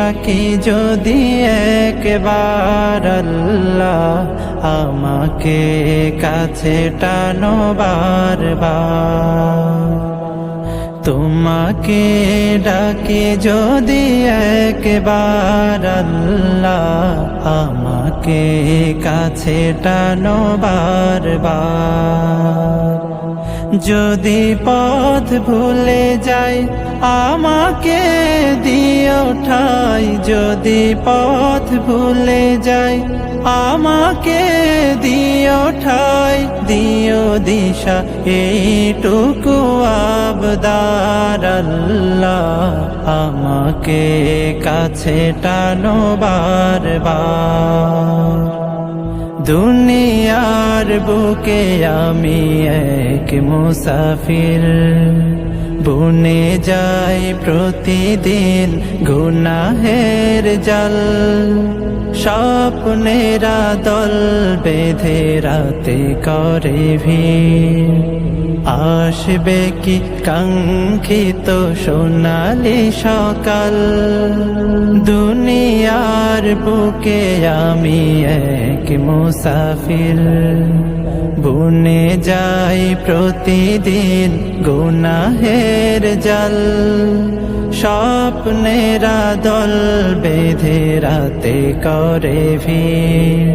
ডাকি যদি একবার আল্লাহ আমাকে কাছে টানো বারবার। তোমাকে ডাকি যদি একবার আল্লাহ আমাকে কাছে টানো বারবার। যদি পথ ভুলে যাই আমাকে দিও ঠাই, যদি পথ ভুলে যাই আমাকে দিও ঠাই, দিও দিশা এইটুকু আবদার আল্লাহ আমাকে কাছে টানো বারবার। দুনিয়ার বুকে আমি এক মুসাফির, বুনে যাই প্রতিদিন গুনাহের জাল। স্বপ্নেরা দল বেঁধে রাতে করে ভিড়, আসবে কি কাঙ্ক্ষিত সোনালি সকাল। দুনিয়ার বুকে আমি এক মুসাফির, বুনে যাই প্রতিদিন গুনাহের জাল। স্বপ্নেরা দল বেঁধে রাতে করে ভিড়,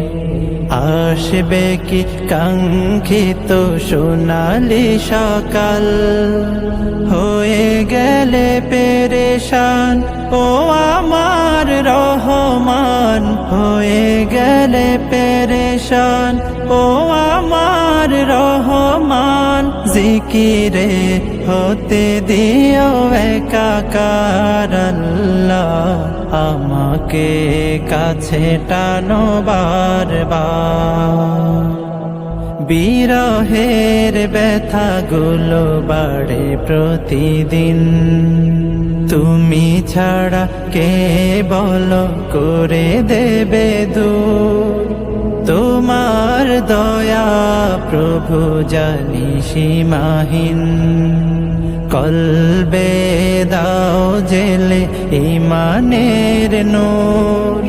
আসবে কি কাঙ্ক্ষিত সোনালি সকাল। হয়ে গেলে পেরেশান ও আমার রহমান, হয়ে গেলে পেরেশান ও আমার রহমান। জিকিরে হতে দিও একাকার আল্লাহ আমাকে কাছে টানো বারবার। বিরহের ব্যথাগুলো বাড়ে প্রতিদিন, তুমি ছাড়া কে বলো করে দেবে দূর। তোমার দয়া প্রভু জানি সীমাহীন, কলবে দাও জেলে ঈমানের নূর।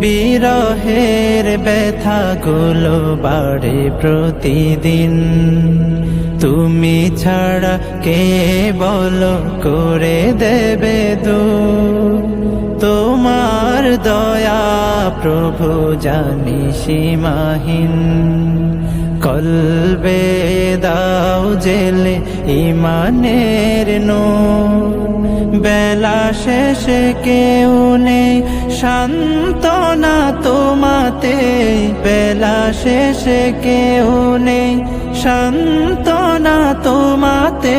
বিরহের ব্যথাগুলো বাড়ে প্রতিদিন, তুমি ছাড়া কে বলো করে দেবে দূর। তোমার দয়া প্রভু জানি সীমাহীন, কলবে দাও জেলে ঈমানের নূর। বেলা শেষে কেউ নেই সান্ত্বনা তোমাতে, বেলা শেষে কেউ নেই সান্ত্বনা তোমাতে।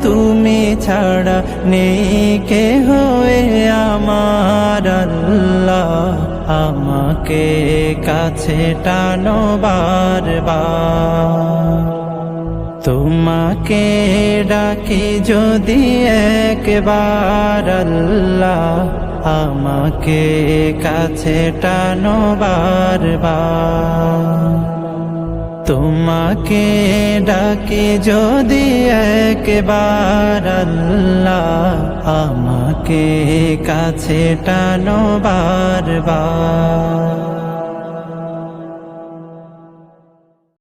তুমি ছাড়া নেই কেহ আমার আল্লাহ আমাকে কাছে টানো বারবার। তোমাকে ডাকি যদি একবার আল্লাহ আমাকে কাছে টানো বারবার। তোমাকে ডাকি যদি একবার আল্লাহ আমাকে কাছে টানো বারবার।